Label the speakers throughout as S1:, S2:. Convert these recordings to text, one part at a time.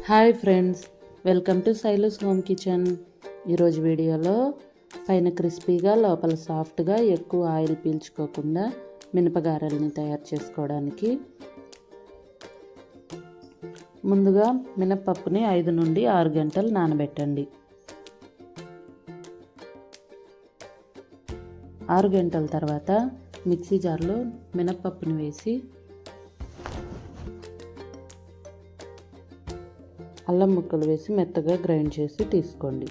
S1: Hi friends, welcome to Shailu's home kitchen. ఈరోజు వీడియోలో పైన క్రిస్పీగా లోపల సాఫ్ట్గా ఎక్కువ ఆయిల్ పీల్చుకోకుండా మినపగారెల్ని తయారు చేసుకోవడానికి ముందుగా మినపప్పుని 5 నుండి 6 గంటలు నానబెట్టండి. 6 గంటల తర్వాత మిక్సీ జార్లో మినపప్పుని వేసి అల్లం ముక్కలు వేసి మెత్తగా గ్రైండ్ చేసి తీసుకోండి.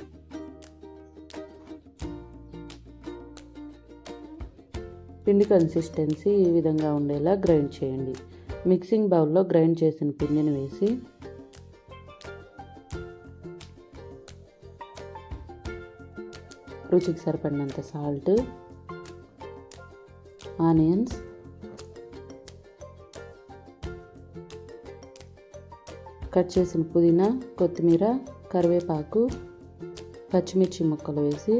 S1: పిండి కన్సిస్టెన్సీ ఈ విధంగా ఉండేలా గ్రైండ్ చేయండి. మిక్సింగ్ బౌల్లో గ్రైండ్ చేసిన పిండిని వేసి రుచికి సరిపడినంత సాల్ట్, ఆనియన్స్, కట్ చేసిన పుదీనా, కొత్తిమీర, కరివేపాకు, పచ్చిమిర్చి ముక్కలు వేసి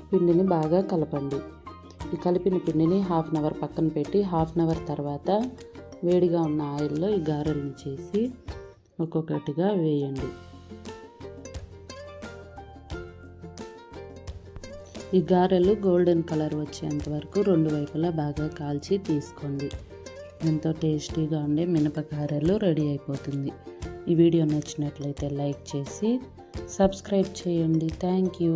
S1: పిండిని బాగా కలపండి. ఈ కలిపిన పిండిని 1/2 అవర్ పక్కన పెట్టి 1/2 అవర్ తర్వాత వేడిగా ఉన్న ఆయిల్లో ఈ గారెలను చేసి ఒక్కొక్కటిగా వేయండి. ఈ గారెలు గోల్డెన్ కలర్ వచ్చేంత వరకు 2 వైపులా బాగా కాల్చి తీసుకోండి. ఎంతో టేస్టీగా ఉండే మినపగారెలు రెడీ అయిపోతుంది. ఈ వీడియో నచ్చినట్లయితే లైక్ చేసి సబ్స్క్రైబ్ చేయండి. Thank you.